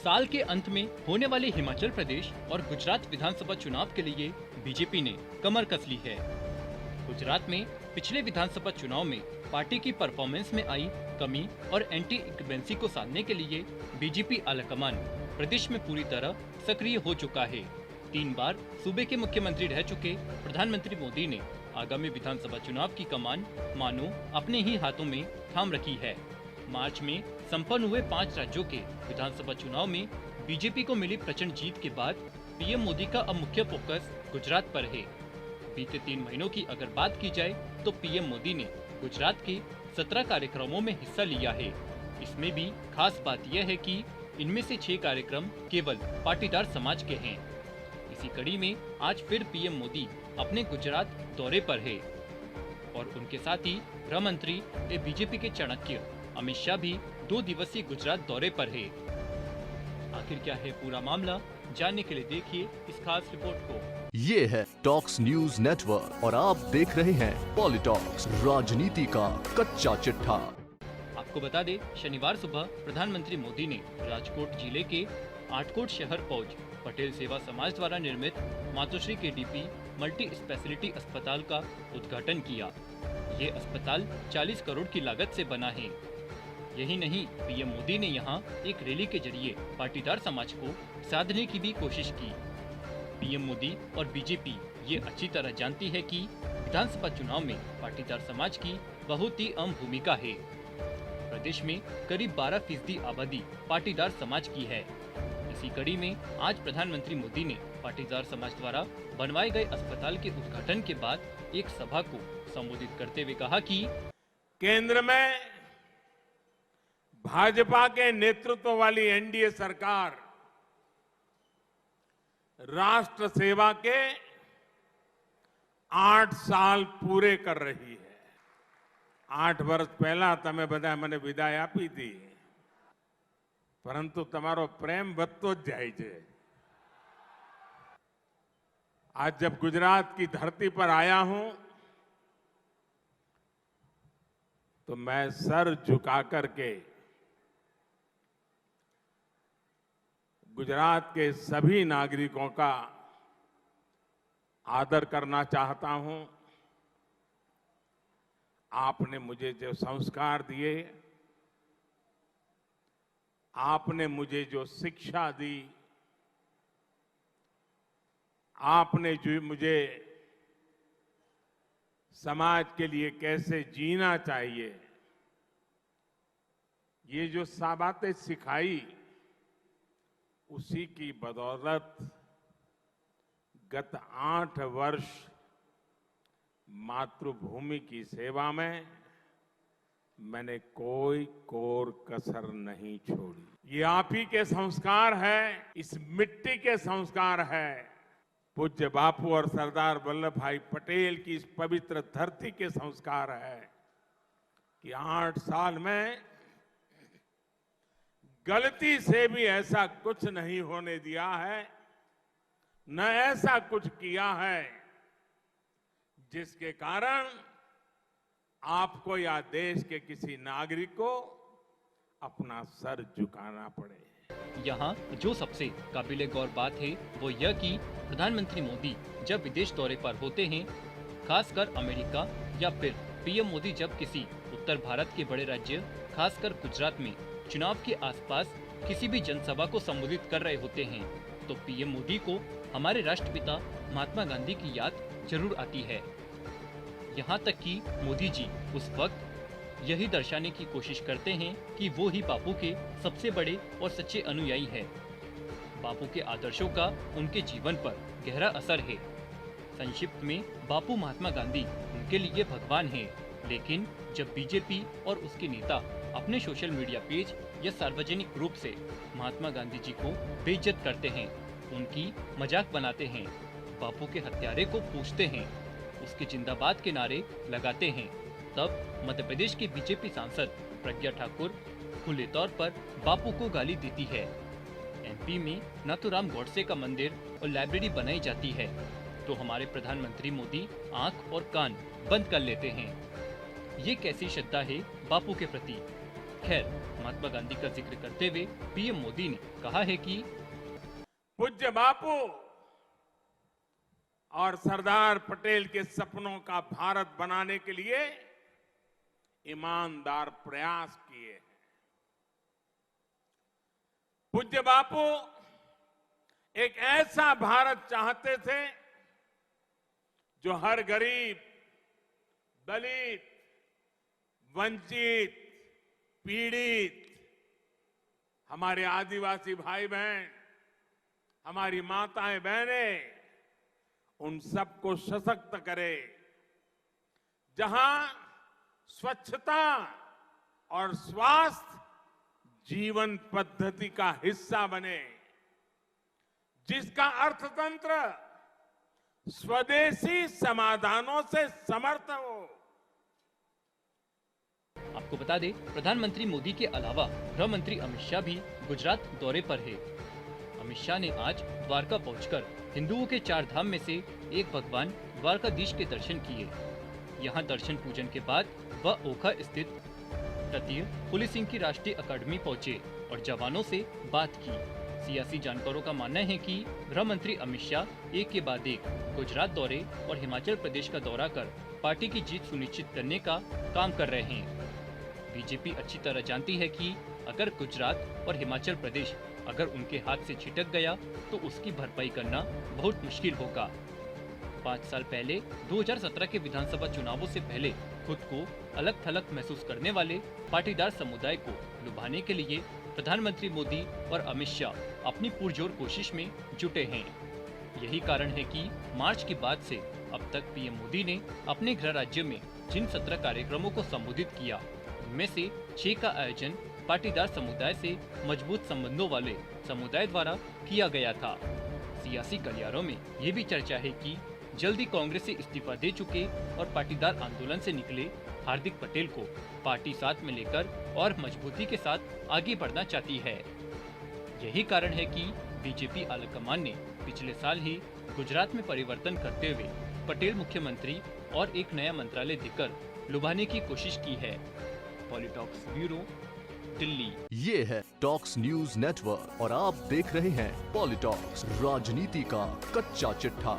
साल के अंत में होने वाले हिमाचल प्रदेश और गुजरात विधानसभा चुनाव के लिए बीजेपी ने कमर कस ली है। गुजरात में पिछले विधानसभा चुनाव में पार्टी की परफॉर्मेंस में आई कमी और एंटी इंकम्बेंसी को साधने के लिए बीजेपी आलाकमान प्रदेश में पूरी तरह सक्रिय हो चुका है। 3 बार सूबे के मुख्यमंत्री रह चुके प्रधानमंत्री मोदी ने आगामी विधानसभा चुनाव की कमान मानो अपने ही हाथों में थाम रखी है। मार्च में संपन्न हुए 5 राज्यों के विधानसभा चुनाव में बीजेपी को मिली प्रचंड जीत के बाद पीएम मोदी का अब मुख्य फोकस गुजरात पर है। बीते 3 महीनों की अगर बात की जाए तो पीएम मोदी ने गुजरात के 17 कार्यक्रमों में हिस्सा लिया है। इसमें भी खास बात यह है कि इनमें से 6 कार्यक्रम केवल पाटीदार समाज के हैं। इसी कड़ी में आज फिर पीएम मोदी अपने गुजरात दौरे पर है और उनके साथ ही गृह मंत्री बीजेपी के चाणक्य अमित शाह भी 2 दिवसीय गुजरात दौरे पर है। आखिर क्या है पूरा मामला, जानने के लिए देखिए इस खास रिपोर्ट को। ये है टॉक्स न्यूज नेटवर्क और आप देख रहे हैं पॉलिटॉक्स, राजनीति का कच्चा चिट्ठा। आपको बता दें, शनिवार सुबह प्रधानमंत्री मोदी ने राजकोट जिले के आटकोट शहर पहुंच पटेल सेवा समाज द्वारा निर्मित मातोश्री केडीपी मल्टी स्पेशलिटी अस्पताल का उद्घाटन किया। ये अस्पताल 40 करोड़ की लागत से बना है। यही नहीं, पीएम मोदी ने यहाँ एक रैली के जरिए पाटीदार समाज को साधने की भी कोशिश की। पीएम मोदी और बीजेपी ये अच्छी तरह जानती है कि विधानसभा चुनाव में पाटीदार समाज की बहुत ही अहम भूमिका है। प्रदेश में करीब 12% आबादी पाटीदार समाज की है। इसी कड़ी में आज प्रधानमंत्री मोदी ने पाटीदार समाज द्वारा बनवाए गए अस्पताल के उद्घाटन के बाद एक सभा को संबोधित करते हुए कहा कि केंद्र में भाजपा के नेतृत्व वाली एनडीए सरकार राष्ट्र सेवा के 8 साल पूरे कर रही है। 8 વર્ષ પહેલા તમે બધા મને વિદાય આપી હતી, પરંતુ તમારો પ્રેમ વધતો જ જાય છે। आज जब गुजरात की धरती पर आया हूं तो मैं सर झुका करके गुजरात के सभी नागरिकों का आदर करना चाहता हूं। आपने मुझे जो संस्कार दिए, आपने मुझे जो शिक्षा दी, आपने जो मुझे समाज के लिए कैसे जीना चाहिए, ये जो बातें सिखाई, उसी की बदौलत गत 8 वर्ष मातृभूमि की सेवा में मैंने कोई कोर कसर नहीं छोड़ी। ये आप ही के संस्कार है, इस मिट्टी के संस्कार है। पूज्य बापू और सरदार वल्लभ भाई पटेल की इस पवित्र धरती के संस्कार है कि 8 साल में गलती से भी ऐसा कुछ नहीं होने दिया है, न ऐसा कुछ किया है जिसके कारण आपको या देश के किसी नागरिक को अपना सर झुकाना पड़े। यहाँ जो सबसे काबिले गौर बात है वो यह कि प्रधानमंत्री मोदी जब विदेश दौरे पर होते हैं, खासकर अमेरिका, या फिर पीएम मोदी जब किसी उत्तर भारत के बड़े राज्य खासकर गुजरात में चुनाव के आसपास किसी भी जनसभा को संबोधित कर रहे होते हैं, तो पीएम मोदी को हमारे राष्ट्रपिता महात्मा गांधी की याद जरूर आती है। यहाँ तक कि मोदी जी उस वक्त यही दर्शाने की कोशिश करते हैं कि वो ही बापू के सबसे बड़े और सच्चे अनुयायी हैं। बापू के आदर्शों का उनके जीवन पर गहरा असर है। संक्षिप्त में बापू महात्मा गांधी उनके लिए भगवान हैं। लेकिन जब बीजेपी और उसके नेता अपने सोशल मीडिया पेज या सार्वजनिक रूप से महात्मा गांधी जी को बेइज्जत करते हैं, उनकी मजाक बनाते हैं, बापू के हत्यारे को पूछते हैं, उसके जिंदाबाद के नारे लगाते हैं, तब मध्य प्रदेश की बीजेपी सांसद प्रज्ञा ठाकुर खुले तौर पर बापू को गाली देती है। एमपी में नाथूराम गोडसे का मंदिर और लाइब्रेरी बनाई जाती है तो हमारे प्रधानमंत्री मोदी आंख और कान बंद कर लेते हैं। ये कैसी श्रद्धा है बापू के प्रति? खैर, महात्मा गांधी का जिक्र करते हुए पीएम मोदी ने कहा है कि पूज्य बापू और सरदार पटेल के सपनों का भारत बनाने के लिए ईमानदार प्रयास किए हैं। पूज्य बापू एक ऐसा भारत चाहते थे जो हर गरीब, दलित, वंचित, पीड़ित, हमारे आदिवासी भाई बहन, हमारी माताएं बहनें, उन सबको सशक्त करे। जहां स्वच्छता और स्वास्थ्य जीवन पद्धति का हिस्सा बने, जिसका अर्थतंत्र स्वदेशी समाधानों से समर्थ हो। आपको बता दें, प्रधानमंत्री मोदी के अलावा गृह मंत्री अमित शाह भी गुजरात दौरे पर है। अमित शाह ने आज द्वारका पहुंचकर हिंदुओं के 4 धाम में से एक भगवान द्वारकाधीश के दर्शन किए। यहां दर्शन पूजन के बाद वह ओखा स्थित तटीय पुलिसिंग की राष्ट्रीय अकादमी पहुंचे और जवानों से बात की। सियासी जानकारों का मानना है कि गृह मंत्री अमित शाह एक के बाद एक गुजरात दौरे और हिमाचल प्रदेश का दौरा कर पार्टी की जीत सुनिश्चित करने का काम कर रहे हैं। बीजेपी अच्छी तरह जानती है कि अगर गुजरात और हिमाचल प्रदेश अगर उनके हाथ से छिटक गया तो उसकी भरपाई करना बहुत मुश्किल होगा। 5 साल पहले 2017 के विधानसभा चुनावों से पहले खुद को अलग थलग महसूस करने वाले पाटीदार समुदाय को लुभाने के लिए प्रधानमंत्री मोदी और अमित शाह अपनी पुरजोर कोशिश में जुटे हैं। यही कारण है कि मार्च के बाद से अब तक पीएम मोदी ने अपने गृह राज्य में जिन 17 कार्यक्रमों को संबोधित किया, उनमें से 6 का आयोजन पाटीदार समुदाय से मजबूत संबंधों वाले समुदाय द्वारा किया गया था। सियासी गलियारों में ये भी चर्चा है कि जल्दी कांग्रेस से इस्तीफा दे चुके और पाटीदार आंदोलन से निकले हार्दिक पटेल को पार्टी साथ में लेकर और मजबूती के साथ आगे बढ़ना चाहती है। यही कारण है कि बीजेपी आलाकमान ने पिछले साल ही गुजरात में परिवर्तन करते हुए पटेल मुख्यमंत्री और एक नया मंत्रालय देकर लुभाने की कोशिश की है। पॉलिटॉक्स ब्यूरो, दिल्ली। ये है टॉक्स न्यूज नेटवर्क और आप देख रहे हैं पॉलिटॉक्स, राजनीति का कच्चा चिट्ठा।